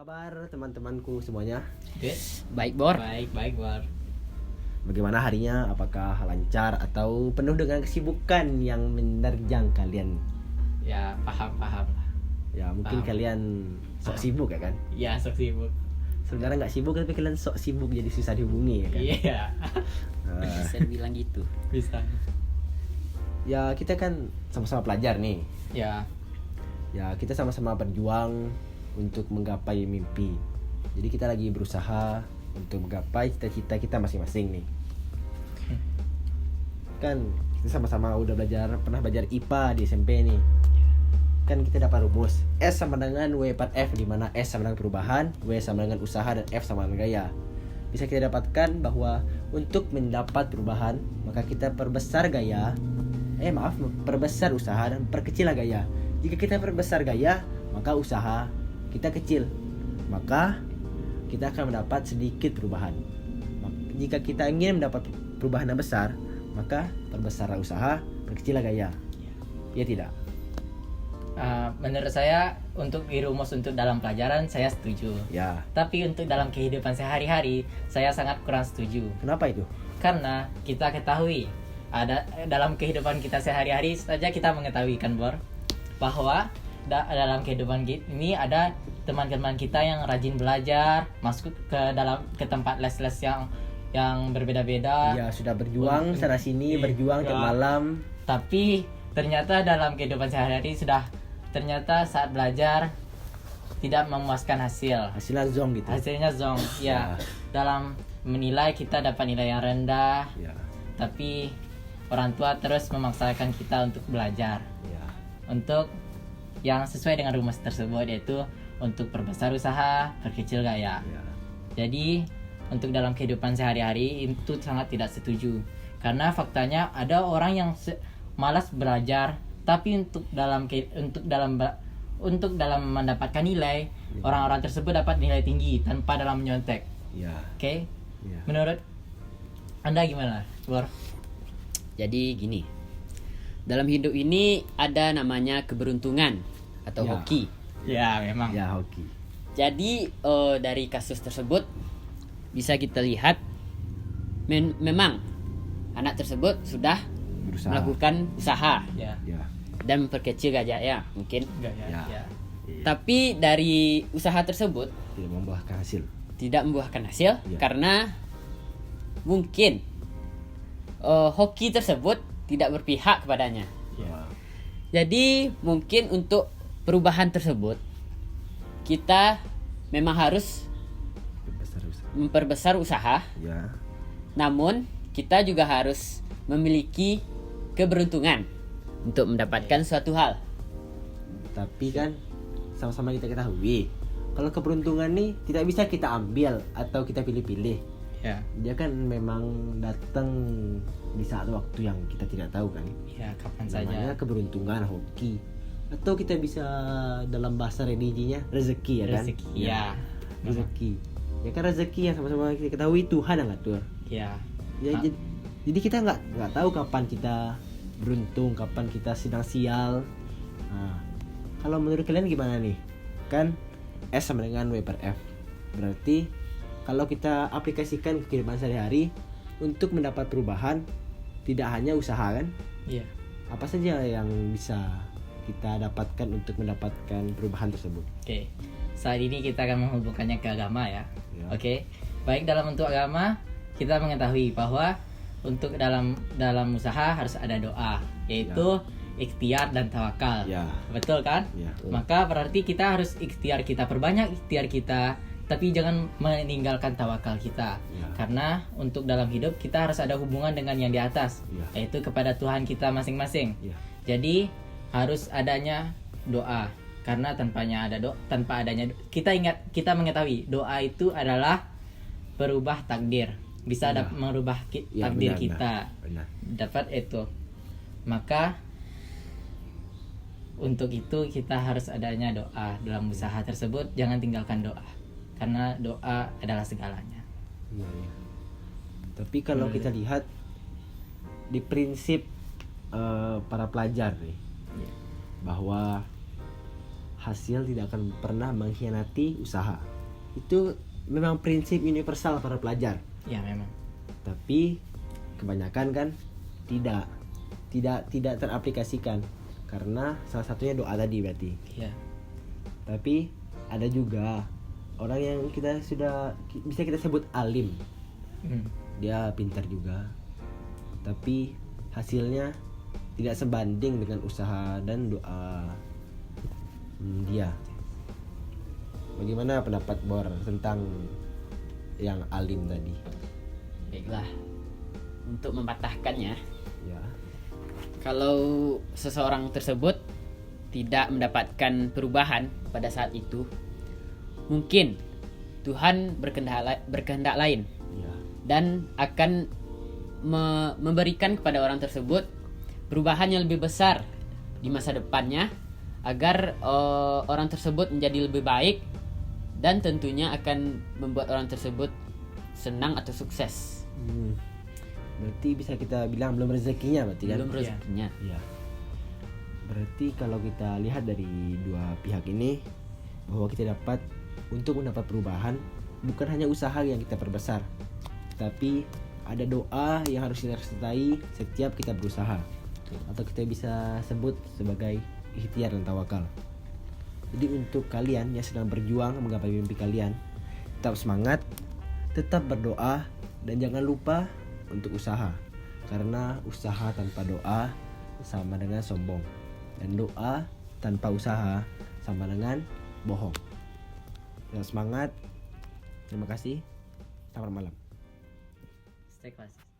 kabar teman-temanku semuanya? Good. Baik, Bor. Baik, Bor. Bagaimana harinya? Apakah lancar atau penuh dengan kesibukan yang menerjang kalian? Ya, paham lah. Ya mungkin Paham. kalian sok sibuk ya kan? Ya, sok sibuk. Sebenarnya nggak sibuk tapi kalian sok sibuk jadi susah dihubungi ya kan? Iya. Eh, Bisa dibilang gitu. Bisa. ya kita kan sama-sama pelajar nih. Ya, Ya kita sama-sama berjuang untuk menggapai mimpi. Jadi kita lagi berusaha untuk menggapai cita-cita kita masing-masing nih. Kan kita sama-sama udah pernah belajar IPA di SMP nih. Kan kita dapat rumus S sama dengan W per F, di mana S sama dengan perubahan, W sama dengan usaha, dan F sama dengan gaya. Bisa kita dapatkan bahwa untuk mendapat perubahan maka kita perbesar usaha dan perkecillah gaya. Jika kita perbesar gaya maka usaha kita kecil, maka kita akan mendapat sedikit perubahan. Jika kita ingin mendapat perubahan yang besar, maka perbesarlah usaha, perkecillah gaya. Ya tidak? menurut saya untuk dirumus untuk dalam pelajaran saya setuju. Ya. Tapi untuk dalam kehidupan sehari-hari saya sangat kurang setuju. Kenapa itu? Karena kita ketahui ada dalam kehidupan kita sehari-hari saja kita mengetahui kan, Bor, bahwa dalam kehidupan ini ada teman-teman kita yang rajin belajar, masuk ke tempat les-les yang berbeda-beda. Ya sudah berjuang sana sini, berjuang tiap malam. Tapi ternyata dalam kehidupan sehari-hari ternyata saat belajar tidak memuaskan hasil. Hasilnya zong gitu. Hasilnya zong. Ya. Dalam menilai kita dapat nilai yang rendah. Ya. Tapi orang tua terus memaksakan kita untuk belajar. Ya. Untuk yang sesuai dengan rumus tersebut, yaitu untuk perbesar usaha, perkecil gaya. Ya. Jadi untuk dalam kehidupan sehari-hari itu sangat tidak setuju. Karena faktanya ada orang yang malas belajar, tapi untuk dalam mendapatkan nilai, orang-orang tersebut dapat nilai tinggi tanpa dalam menyontek. Ya. Oke? Ya. Menurut Anda gimana, Bor? Jadi gini. Dalam hidup ini ada namanya keberuntungan atau Ya. hoki. Ya, memang. Ya, hoki. Jadi dari kasus tersebut bisa kita lihat memang anak tersebut sudah Berusaha. melakukan usaha Ya. Ya. dan memperkecil gajahnya mungkin. Enggak ya. Ya. Ya. Iya. Tapi dari usaha tersebut Tidak membuahkan hasil. tidak membuahkan hasil Ya. karena mungkin hoki tersebut tidak berpihak kepadanya. Ya. Jadi mungkin untuk perubahan tersebut kita memang harus Besar usaha. memperbesar usaha, Ya. namun kita juga harus memiliki keberuntungan untuk mendapatkan suatu hal. Tapi kan sama-sama kita ketahui kalau keberuntungan nih tidak bisa kita ambil atau kita pilih-pilih. Ya. Dia kan memang datang di saat waktu yang kita tidak tahu kan. Ya, kapan Namanya saja. keberuntungan, hoki, atau kita bisa dalam bahasa religinya rezeki ya kan. Rezeki. Ya. Rezeki. Ya kan rezeki yang sama-sama kita ketahui Tuhan yang ngatur. Ya. Ya, jadi kita nggak tahu kapan kita beruntung, kapan kita sedang sial. Nah, kalau menurut kalian gimana nih? Kan S sama dengan W per F. Berarti kalau kita aplikasikan ke kehidupan sehari-hari untuk mendapat perubahan, tidak hanya usaha kan? Iya. Apa saja yang bisa kita dapatkan untuk mendapatkan perubahan tersebut? Oke. Saat ini kita akan menghubungkannya ke agama ya. Ya. Oke. Baik, dalam bentuk agama kita mengetahui bahwa untuk dalam usaha harus ada doa, yaitu ikhtiar dan tawakal. Ya. Betul kan? Ya. Maka berarti kita harus ikhtiar kita, perbanyak ikhtiar kita, tapi jangan meninggalkan tawakal kita. Ya. Karena untuk dalam hidup kita harus ada hubungan dengan yang di atas, Ya. yaitu kepada Tuhan kita masing-masing. Ya. Jadi harus adanya doa. Karena tanpa adanya kita mengetahui doa itu adalah berubah takdir. Bisa Ya. merubah Ya, takdir benar, kita. benar. Dapat itu. Maka untuk itu kita harus adanya doa dalam usaha tersebut. Jangan tinggalkan doa, karena doa adalah segalanya. Iya, iya. Tapi kalau kita lihat di prinsip para pelajar nih, Iya. bahwa hasil tidak akan pernah mengkhianati usaha. Itu memang prinsip universal para pelajar. Ya memang. Tapi kebanyakan kan tidak teraplikasikan karena salah satunya doa tadi berarti. Iya. Tapi ada juga orang yang bisa kita sebut alim. Dia pintar juga, tapi hasilnya tidak sebanding dengan usaha dan doa dia. Bagaimana pendapat Bor tentang yang alim tadi? Baiklah, untuk mematahkannya, Ya. kalau seseorang tersebut tidak mendapatkan perubahan pada saat itu, mungkin Tuhan berkehendak lain Ya. dan akan memberikan kepada orang tersebut perubahan yang lebih besar di masa depannya, agar orang tersebut menjadi lebih baik dan tentunya akan membuat orang tersebut senang atau sukses. Berarti bisa kita bilang belum rezekinya berarti kan? Belum rezekinya. Ya. Berarti kalau kita lihat dari dua pihak ini, bahwa kita untuk mendapat perubahan bukan hanya usaha yang kita perbesar, tapi ada doa yang harus kita sertai setiap kita berusaha, atau kita bisa sebut sebagai ikhtiar dan tawakal. Jadi untuk kalian yang sedang berjuang menggapai mimpi kalian, tetap semangat, tetap berdoa, dan jangan lupa untuk usaha, karena usaha tanpa doa sama dengan sombong, dan doa tanpa usaha sama dengan bohong. Tetap semangat. Terima kasih. Selamat malam. Stay class.